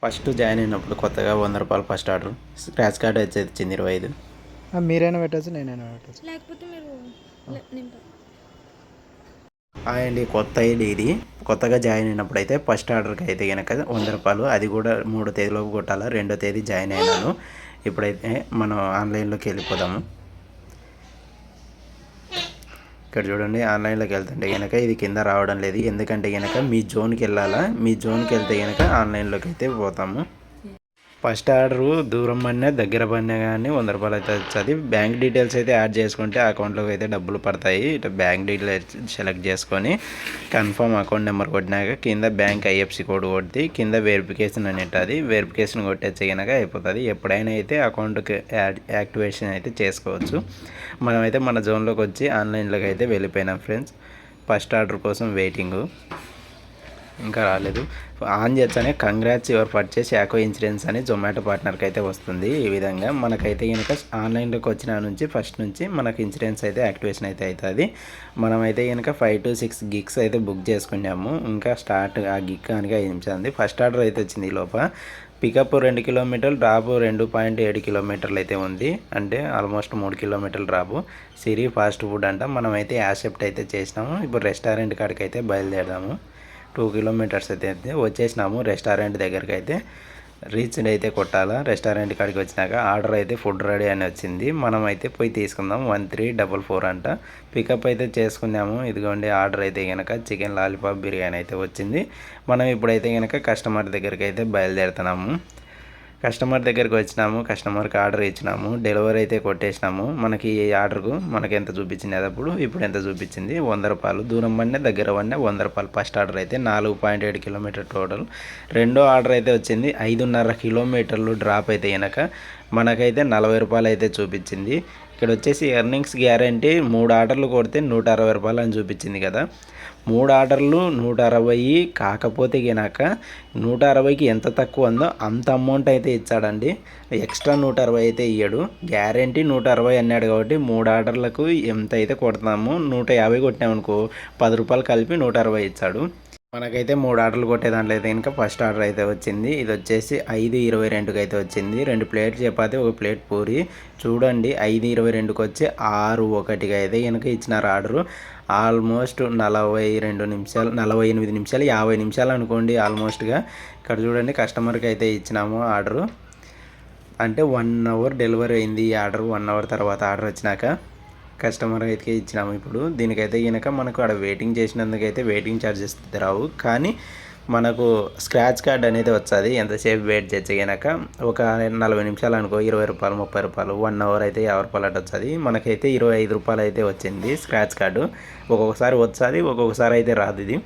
First join అయినప్పుడు కొత్తగా 100 రూపాయలు ఫస్ట్ ఆర్డర్ స్క్రాచ్ కార్డ్ వచ్చి వచ్చింది 25. మీరైనా పెట్టచ్చు, నేనైనా పెట్టచ్చు. లేకపోతే మీరు నింపారు. హాయ్ అండి, కొత్త ఐడి ఇది. కొత్తగా జాయిన్ అయినప్పుడు అయితే ఫస్ట్ ఆర్డర్కి అయితే కనుక 100 రూపాయలు, అది కూడా 3 తేదీలోపు కొట్టాలా. 2వ తేదీ జాయిన్ అయినాను. ఇప్పుడైతే మనం ఆన్లైన్లోకి వెళ్ళిపోదాము. ఇక్కడ చూడండి, ఆన్లైన్లోకి వెళ్తుంటే కనుక ఇది కింద రావడం లేదు. ఎందుకంటే కనుక మీ జోన్కి వెళ్ళాలా. మీ జోన్కి వెళ్తే కనుక ఆన్లైన్లోకి అయితే పోతాము. ఫస్ట్ ఆర్డరు దూరం పడినా దగ్గర పడినా కానీ 100 రూపాయలు అయితే వచ్చేది. బ్యాంక్ డీటెయిల్స్ అయితే యాడ్ చేసుకుంటే అకౌంట్లోకి అయితే డబ్బులు పడతాయి. ఇటు బ్యాంక్ డీటెయిల్స్ సెలెక్ట్ చేసుకొని కన్ఫర్మ్ అకౌంట్ నెంబర్ కొట్టినాక కింద బ్యాంక్ ఐఎఫ్సి కోడ్ కొట్టి కింద వెరిఫికేషన్ అని ఉంటుంది. వెరిఫికేషన్ కొట్టేస్తే కనుక అయిపోతుంది. ఎప్పుడైనా అయితే అకౌంట్కి యాక్టివేషన్ అయితే చేసుకోవచ్చు. మనమైతే మన జోన్లోకి వచ్చి ఆన్లైన్లోకి అయితే వెళ్ళిపోయినాం ఫ్రెండ్స్. ఫస్ట్ ఆర్డర్ కోసం వెయిటింగు, ఇంకా రాలేదు. ఆన్ చేస్తేనే కంగ్రాట్స్ యువర్ పర్చేస్ యాకో ఇన్సూరెన్స్ అని జొమాటో పార్ట్నర్కి అయితే వస్తుంది. ఈ విధంగా మనకైతే కనుక ఆన్లైన్లోకి వచ్చిన నుంచి ఫస్ట్ నుంచి మనకు ఇన్సూరెన్స్ అయితే యాక్టివేషన్ అయితే అవుతుంది. మనమైతే కనుక 5 to 6 గిగ్స్ అయితే బుక్ చేసుకున్నాము. ఇంకా స్టార్ట్ ఆ గిగ్ కనుక నిమిషాంది. ఫస్ట్ ఆర్డర్ అయితే వచ్చింది. ఈ లోపల పికప్ 2 కిలోమీటర్లు, డ్రాప్ 2.7 కిలోమీటర్లు అయితే ఉంది. అంటే ఆల్మోస్ట్ 3 కిలోమీటర్లు డ్రాపు. సిరి ఫాస్ట్ ఫుడ్ అంట. మనమైతే యాక్సెప్ట్ అయితే చేసినాము. ఇప్పుడు రెస్టారెంట్ కాడికి అయితే బయలుదేరదాము. 2 కిలోమీటర్స్ అయితే వచ్చేసినాము. రెస్టారెంట్ దగ్గరికి అయితే రీచ్ అయితే కొట్టాలా. రెస్టారెంట్ కాడికి వచ్చినాక ఆర్డర్ అయితే ఫుడ్ రెడీ అని వచ్చింది. మనం అయితే పోయి తీసుకుందాం. 1344 అంట. పికప్ అయితే చేసుకున్నాము. ఇదిగోండి ఆర్డర్ అయితే కనుక చికెన్ లాలీపాప్ బిర్యానీ అయితే వచ్చింది. మనం ఇప్పుడైతే కనుక కస్టమర్ దగ్గరికి అయితే బయలుదేరుతున్నాము. కస్టమర్ దగ్గరికి వచ్చినాము. కస్టమర్కి ఆర్డర్ ఇచ్చినాము. డెలివరీ అయితే కొట్టేసినాము. మనకి ఈ ఆర్డర్కు మనకి ఎంత చూపించింది అదప్పుడు, ఇప్పుడు ఎంత చూపించింది 100 రూపాయలు. దూరం పడినా దగ్గర పడినా 100 రూపాయలు. ఫస్ట్ ఆర్డర్ అయితే 4.7 కిలోమీటర్ టోటల్. రెండో ఆర్డర్ అయితే వచ్చింది 5.5 కిలోమీటర్లు డ్రాప్ అయితే కనుక మనకైతే 40 రూపాయలు అయితే చూపించింది. ఇక్కడ వచ్చేసి ఎర్నింగ్స్ గ్యారంటీ 3 ఆర్డర్లు కొడితే 160 రూపాయలు అని చూపించింది కదా. 3 ఆర్డర్లు 160, కాకపోతే కనుక 160కి ఎంత తక్కువ ఉందో అంత అమౌంట్ అయితే ఇచ్చాడండి. ఎక్స్ట్రా 160 అయితే ఇయ్యడు. గ్యారంటీ 160 అన్నాడు కాబట్టి 3 ఆర్డర్లకు ఎంత అయితే కొడతామో 150 కొట్టినామనుకో 10 రూపాయలు కలిపి 160 ఇచ్చాడు. మనకైతే 3 ఆర్డర్లు కొట్టే దాంట్లో అయితే ఇంకా ఫస్ట్ ఆర్డర్ అయితే వచ్చింది. ఇది వచ్చేసి 5.22కి అయితే వచ్చింది. 2 ప్లేట్ చపాతి, 1 ప్లేట్ పూరి. చూడండి 5.22కి వచ్చి 6.1కి అయితే కనుక ఇచ్చినారు ఆర్డరు. ఆల్మోస్ట్ 42 నిమిషాలు, 48 నిమిషాలు, 50 నిమిషాలు అనుకోండి ఆల్మోస్ట్గా. ఇక్కడ చూడండి కస్టమర్కి అయితే ఇచ్చినాము ఆర్డరు. అంటే 1 అవర్ డెలివరీ అయింది ఈ ఆర్డర్. 1 అవర్ తర్వాత ఆర్డర్ వచ్చినాక కస్టమర్ అయితే ఇచ్చినాము. ఇప్పుడు దీనికైతే కనుక మనకు అక్కడ వెయిటింగ్ చేసినందుకైతే వెయిటింగ్ ఛార్జెస్ రావు, కానీ మనకు స్క్రాచ్ కార్డ్ అనేది వచ్చేది. ఎంతసేపు వెయిట్ చేస్తే కనుక ఒక 40 నిమిషాలు అనుకో 20 రూపాయలు, 30 రూపాయలు. 1 అవర్ అయితే 50 రూపాయలు అటు వచ్చేది. మనకైతే 25 రూపాయలు అయితే వచ్చింది స్క్రాచ్ కార్డు. ఒక్కొక్కసారి వచ్చేది, ఒక్కొక్కసారి అయితే రాదు. ఇది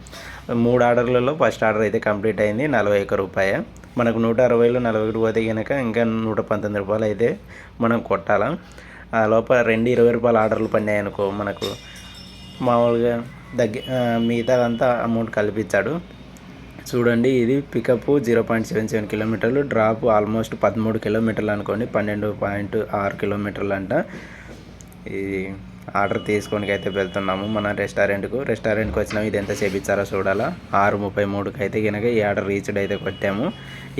3 ఆర్డర్లలో ఫస్ట్ ఆర్డర్ అయితే కంప్లీట్ అయింది. 41 రూపాయ. మనకు 160లో 41 పోతే కనుక ఇంకా 119 రూపాయలు అయితే మనం కొట్టాలా. ఆ లోపల 2 20 రూపాయల ఆర్డర్లు పడినాయి అనుకో మనకు మామూలుగా మిగతాదంతా అమౌంట్ కల్పించాడు. చూడండి ఇది పికప్ 0.77 కిలోమీటర్లు, డ్రాప్ ఆల్మోస్ట్ 13 కిలోమీటర్లు అనుకోండి, 12.6 కిలోమీటర్లు అంట. ఇది ఆర్డర్ తీసుకొని అయితే వెళ్తున్నాము మన రెస్టారెంట్కి వచ్చినాము. ఇది ఎంత చేపించారో చూడాలా. 6:33కి అయితే కనుక ఈ ఆర్డర్ రీచ్డ్ అయితే కొట్టాము.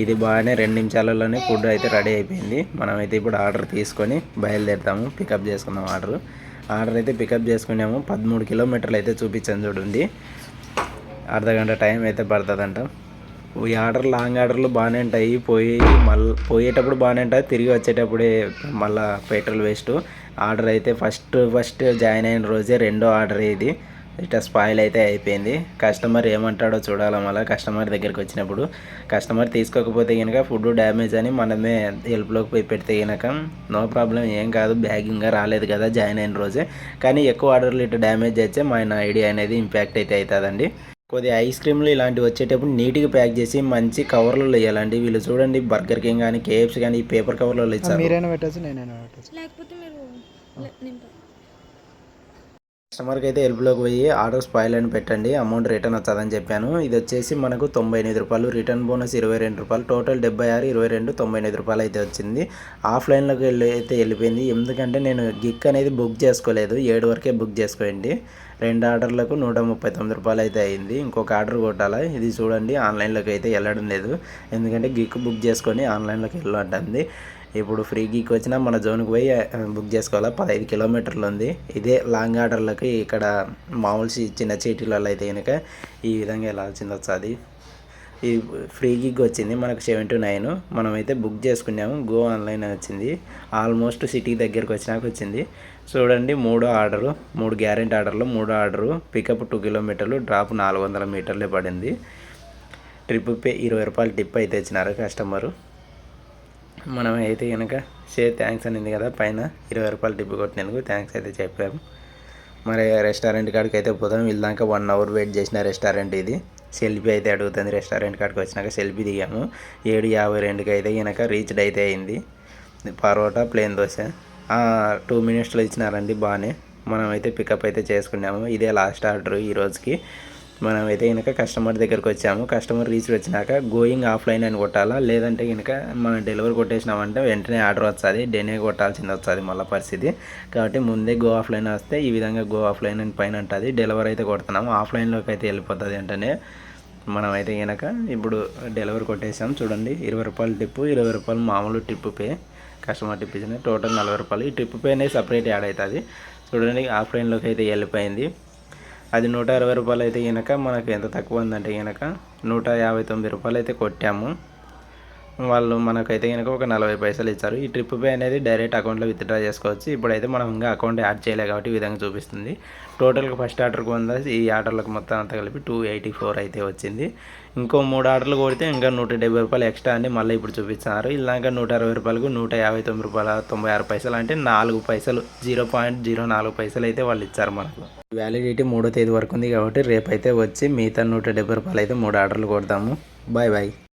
ఇది బాగానే 2 నిమిషాలలోనే ఫుడ్ అయితే రెడీ అయిపోయింది. మనమైతే ఇప్పుడు ఆర్డర్ తీసుకొని బయలుదేరుతాము. పికప్ చేసుకుందాం ఆర్డర్ అయితే పికప్ చేసుకున్నాము. 13 కిలోమీటర్లు అయితే చూపించాను చూడండి. అర్ధగంట టైం అయితే పడుతుందంట. ఈ ఆర్డర్ లాంగ్ ఆర్డర్లు బాగానే ఉంటాయి. పోయేటప్పుడు బాగానే ఉంటాయి, తిరిగి వచ్చేటప్పుడే మళ్ళీ పెట్రోల్ వేస్ట్. ఆర్డర్ అయితే ఫస్ట్ జాయిన్ అయిన రోజే రెండో ఆర్డర్ ఇది ఇట్లా స్పాయిల్ అయితే అయిపోయింది. కస్టమర్ ఏమంటాడో చూడాలి. మళ్ళీ కస్టమర్ దగ్గరికి వచ్చినప్పుడు కస్టమర్ తీసుకోకపోతే కనుక ఫుడ్ డ్యామేజ్ అని మనమే హెల్ప్లోకి పోయి పెడితే కనుక నో ప్రాబ్లం, ఏం కాదు, బ్యాగింగ్గా రాలేదు కదా జాయిన్ అయిన రోజే. కానీ ఎక్కువ ఆర్డర్లు ఇట్లా డ్యామేజ్ అయితే మన ఐడియా అనేది ఇంపాక్ట్ అయితే అవుతుందండి. కొద్దిగా ఐస్ క్రీమ్లు ఇలాంటివి వచ్చేటప్పుడు నీట్గా ప్యాక్ చేసి మంచి కవర్లలో వేయాలండి. వీళ్ళు చూడండి బర్గర్ కింగ్ కానీ కేఎఫ్సీ కానీ ఈ పేపర్ కవర్లలో ఇచ్చారు. మీరైనా పెట్టచ్చు, నేనైనా పెట్టచ్చు. లేకపోతే మీరు నింపారు. కస్టమర్కి అయితే హెల్ప్లోకి పోయి ఆర్డర్ స్పాయిల్ అని పెట్టండి, అమౌంట్ రిటర్న్ వచ్చదని చెప్పాను. ఇది వచ్చేసి మనకు 98 రూపాయలు, రిటర్న్ బోనస్ 22 రూపాయలు, టోటల్ 76, 22, 98 రూపాయలు అయితే వచ్చింది. ఆఫ్లైన్లోకి వెళ్ళిపోయింది. ఎందుకంటే నేను గిక్ అనేది బుక్ చేసుకోలేదు, 7 వరకే బుక్ చేసుకోండి. 2 ఆర్డర్లకు 139 రూపాయలు అయితే అయింది. ఇంకొక ఆర్డర్ కొట్టాలా. ఇది చూడండి, ఆన్లైన్లోకి అయితే వెళ్ళడం లేదు, ఎందుకంటే గిక్ బుక్ చేసుకొని ఆన్లైన్లోకి వెళ్ళంటుంది. ఇప్పుడు ఫ్రీ గీక్ వచ్చినా మన జోన్కి పోయి బుక్ చేసుకోవాలా. 15 కిలోమీటర్లు ఉంది. ఇదే లాంగ్ ఆర్డర్లకి ఇక్కడ మామూలు చిన్న చీటీలలో అయితే కనుక ఈ విధంగా వెళ్ళాల్సింది వస్తుంది. ఈ ఫ్రీ గిగ్ వచ్చింది మనకు 7 to 9. మనమైతే బుక్ చేసుకున్నాము, గో ఆన్లైన్ వచ్చింది. ఆల్మోస్ట్ సిటీ దగ్గరికి వచ్చినాక వచ్చింది. చూడండి, 3వ ఆర్డరు, 3 గ్యారెంటీ ఆర్డర్లు, 3వ ఆర్డరు పికప్ 2 కిలోమీటర్లు, డ్రాప్ 400 మీటర్లే పడింది. ట్రిప్ పే 20 రూపాయలు టిప్ అయితే ఇచ్చినారు కస్టమరు. మనం అయితే కనుక థ్యాంక్స్ అనింది కదా పైన, 20 రూపాయలు టిప్ కొట్టినందుకు థ్యాంక్స్ అయితే చెప్పాము. మరి రెస్టారెంట్ కాడికి అయితే పోదాం. వీళ్ళదాకా 1 అవర్ వెయిట్ చేసిన రెస్టారెంట్ ఇది. సెల్ఫీ అయితే అడుగుతుంది. రెస్టారెంట్ కాడికి వచ్చినాక సెల్ఫీ దిగాము. 7:52కి అయితే కనుక రీచ్డ్ అయితే అయింది. పరోటా, ప్లేన్ దోశ 2 మినిట్స్లో ఇచ్చినారండి, బాగానే. మనమైతే పికప్ అయితే చేసుకున్నాము. ఇదే లాస్ట్ ఆర్డర్ ఈ రోజుకి. మనమైతే కనుక కస్టమర్ దగ్గరికి వచ్చాము. కస్టమర్ రీచ్ వచ్చినాక గోయింగ్ ఆఫ్లైన్ అని కొట్టాలా, లేదంటే కనుక మనం డెలివరీ కొట్టేసినామంటే వెంటనే ఆర్డర్ వస్తుంది, డెనే కొట్టాల్సింది వస్తుంది మళ్ళీ పరిస్థితి. కాబట్టి ముందే గో ఆఫ్లైన్ వస్తే ఈ విధంగా గో ఆఫ్లైన్ అని పైన ఉంటుంది. డెలివరీ అయితే కొడుతున్నాము, ఆఫ్లైన్లోకి అయితే వెళ్ళిపోతుంది వెంటనే. మనమైతే కనుక ఇప్పుడు డెలివరీ కొట్టేసాం. చూడండి, 20 రూపాయలు టిప్పు, 20 రూపాయలు మామూలు ట్రిప్ పే, కస్టమర్ టిప్ ఇచ్చిన టోటల్ 40 రూపాయలు. ఈ ట్రిప్ పే అనేది సపరేట్ యాడ్ అవుతుంది. చూడండి, ఆఫ్లైన్లోకి అయితే వెళ్ళిపోయింది. అది 160 రూపాయలు అయితే కనుక మనకు ఎంత తక్కువ ఉందంటే కనుక 159 రూపాయలు అయితే కొట్టాము. వాళ్ళు మనకైతే కనుక ఒక 40 పైసలు ఇచ్చారు. ఈ ట్రిప్ పే అనేది డైరెక్ట్ అకౌంట్లో విత్డ్రా చేసుకోవచ్చు. ఇప్పుడైతే మనం ఇంకా అకౌంట్ యాడ్ చేయలేదు కాబట్టి ఈ విధంగా చూపిస్తుంది. టోటల్గా ఫస్ట్ ఆర్డర్కి ఉందా, ఈ ఆర్డర్లకు మొత్తం అంతా కలిపి 284 అయితే వచ్చింది. ఇంకో 3 ఆర్డర్లు కొడితే ఇంకా 170 రూపాయలు ఎక్స్ట్రా అని మళ్ళీ ఇప్పుడు చూపిస్తున్నారు. ఇలాగా 160 రూపాయలకు 159 రూపాయల 96 పైసలు అంటే 4 పైసలు, 0.04 పైసలు అయితే వాళ్ళు ఇచ్చారు మనకు. వ్యాలిడిటీ 3వ తేదీ వరకు ఉంది కాబట్టి రేపు అయితే వచ్చి మిగతా 170 రూపాయలు అయితే 3 ఆర్డర్లు కొడతాము. Bye bye.